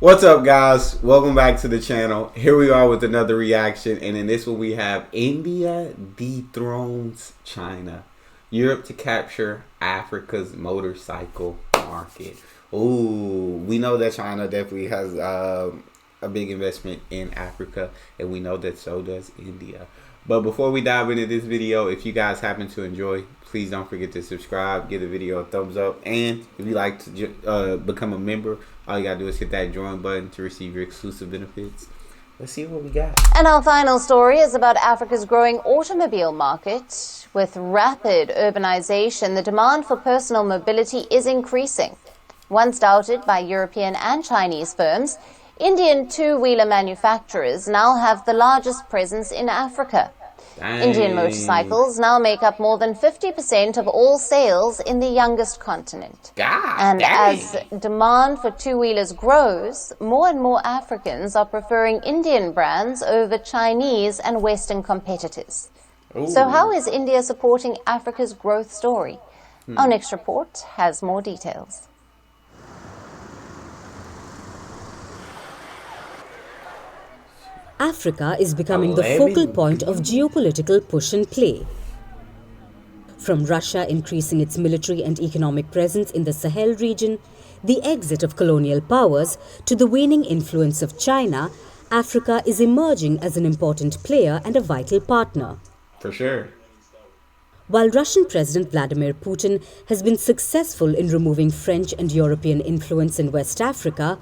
What's up, guys? Welcome back to the channel. Here we are with another reaction, and in this one we have India dethrones China. Europe to capture Africa's motorcycle market. Ooh, we know that China definitely has a big investment in Africa, and we know that so does India. But before we dive into this video, if you guys happen to enjoy, please don't forget to subscribe, give the video a thumbs up, and if you'd like to become a member, all you gotta do is hit that join button to receive your exclusive benefits. Let's see what we got. And our final story is about Africa's growing automobile market. With rapid urbanization, the demand for personal mobility is increasing. Once doubted by European and Chinese firms, Indian two-wheeler manufacturers now have the largest presence in Africa. Dang. Indian motorcycles now make up more than 50% of all sales in the youngest continent. And as demand for two-wheelers grows, more and more Africans are preferring Indian brands over Chinese and Western competitors. Ooh. So how is India supporting Africa's growth story? Our next report has more details. Africa is becoming the focal point of geopolitical push and play. From Russia increasing its military and economic presence in the Sahel region, the exit of colonial powers, to the waning influence of China, Africa is emerging as an important player and a vital partner. For sure. While Russian President Vladimir Putin has been successful in removing French and European influence in West Africa,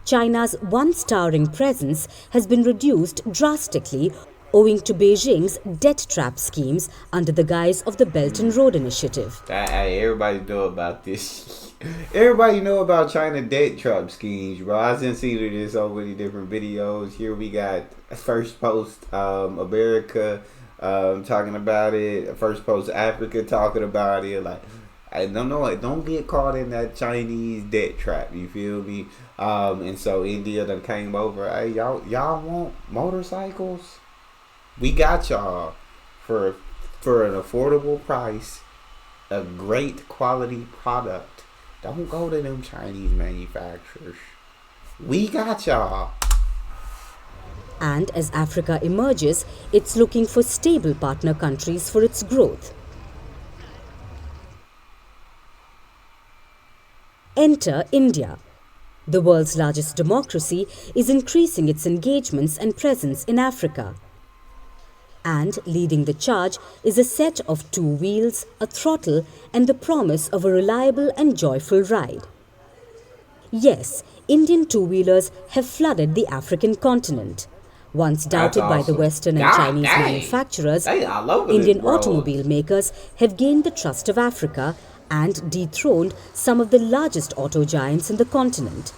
China's once towering presence has been reduced drastically owing to Beijing's debt trap schemes under the guise of the Belt and Road Initiative. Everybody know about this. Everybody know about China debt trap schemes, bro. I've seen it in so many different videos. Here we got First Post America talking about it. First Post Africa talking about it. Like, I don't know, like, don't get caught in that Chinese debt trap. You feel me? And so India done came over. Hey, y'all want motorcycles? We got y'all for an affordable price, a great quality product. Don't go to them Chinese manufacturers. We got y'all. And as Africa emerges, it's looking for stable partner countries for its growth. Enter India. The world's largest democracy is increasing its engagements and presence in Africa. And leading the charge is a set of two wheels, a throttle, and the promise of a reliable and joyful ride. Yes, Indian two-wheelers have flooded the African continent. Once doubted by the Western and Chinese manufacturers, Indian automobile makers have gained the trust of Africa and dethroned some of the largest auto giants in the continent.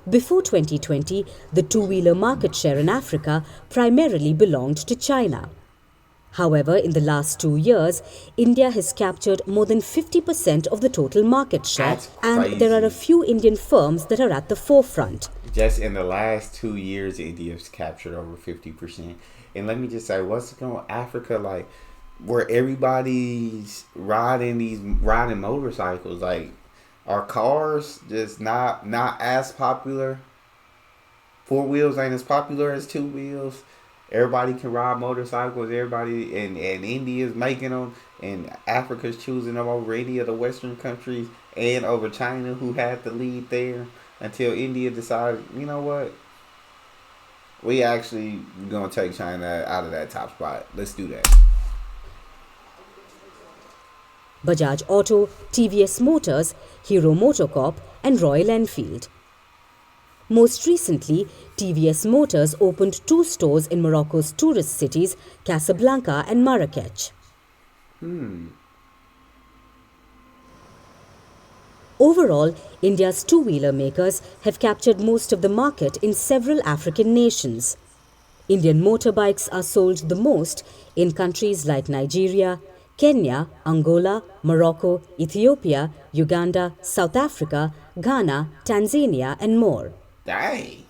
Before 2020, the two-wheeler market share in Africa primarily belonged to China. However, in the last 2 years, India has captured more than 50% of the total market share, and there are a few Indian firms that are at the forefront. Just in the last 2 years, India's captured over 50%. And let me just say, what's going on Africa like? Where everybody's riding motorcycles, like, are cars just not as popular? Four wheels ain't as popular as two wheels. Everybody can ride motorcycles. Everybody and India's making them, and Africa's choosing them over any of the Western countries and over China, who had the lead there until India decided, you know what? We actually gonna take China out of that top spot. Let's do that. Bajaj Auto, TVS Motors, Hero MotoCorp and Royal Enfield. Most recently, TVS Motors opened 2 stores in Morocco's tourist cities, Casablanca and Marrakech. Overall, India's two-wheeler makers have captured most of the market in several African nations. Indian motorbikes are sold the most in countries like Nigeria, Kenya, Angola, Morocco, Ethiopia, Uganda, South Africa, Ghana, Tanzania, and more. Dang.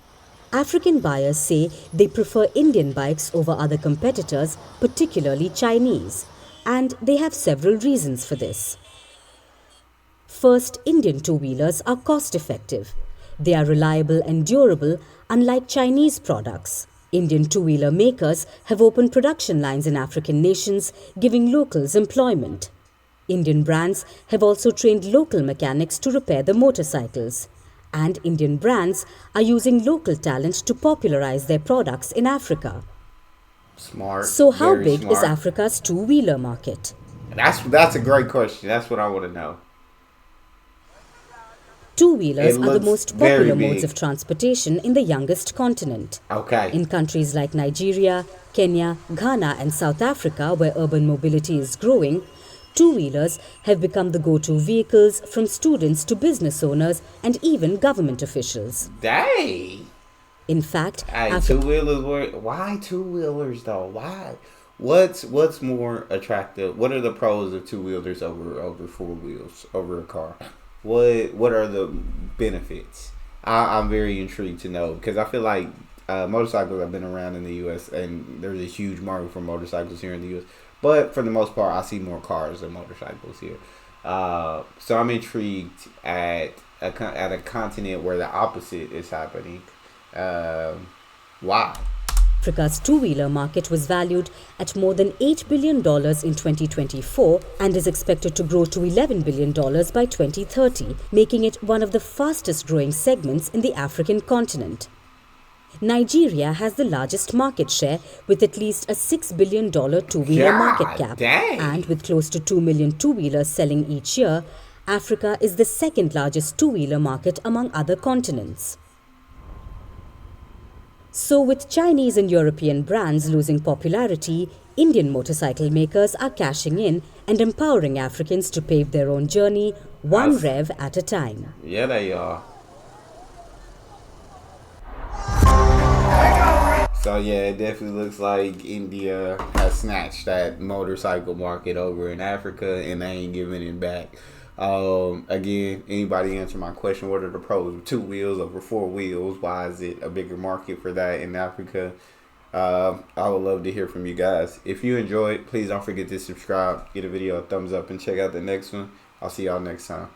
African buyers say they prefer Indian bikes over other competitors, particularly Chinese, and they have several reasons for this. First, Indian two-wheelers are cost-effective. They are reliable and durable, unlike Chinese products. Indian two-wheeler makers have opened production lines in African nations, giving locals employment. Indian brands have also trained local mechanics to repair the motorcycles. And Indian brands are using local talent to popularize their products in Africa. Smart. So how Very big is smart. Africa's two-wheeler market? That's a great question. That's what I want to know. Two-wheelers It are the looks most very popular modes big. of transportation in the youngest continent. Okay. In countries like Nigeria, Kenya, Ghana and South Africa, where urban mobility is growing, two-wheelers have become the go-to vehicles from students to business owners and even government officials. Dang. In fact, Hey, two wheelers were why two wheelers though? Why? What's more attractive? What are the pros of two wheelers over four wheels over a car? What are the benefits? I'm very intrigued to know because I feel like motorcycles have been around in the U.S. and there's a huge market for motorcycles here in the U.S. But for the most part, I see more cars than motorcycles here. So I'm intrigued at a continent where the opposite is happening. Why? Africa's two-wheeler market was valued at more than $8 billion in 2024 and is expected to grow to $11 billion by 2030, making it one of the fastest-growing segments in the African continent. Nigeria has the largest market share with at least a $6 billion two-wheeler market cap. Dang. And with close to 2 million two-wheelers selling each year, Africa is the second largest two-wheeler market among other continents. So with Chinese and European brands losing popularity, Indian motorcycle makers are cashing in and empowering Africans to pave their own journey, one rev at a time. Yeah, they are. So yeah, it definitely looks like India has snatched that motorcycle market over in Africa and they ain't giving it back. Again, anybody answer my question? What are the pros of two wheels over four wheels? Why is it a bigger market for that in Africa? I would love to hear from you guys. If you enjoyed, please don't forget to subscribe, give the video a thumbs up, and check out the next one. I'll see y'all next time.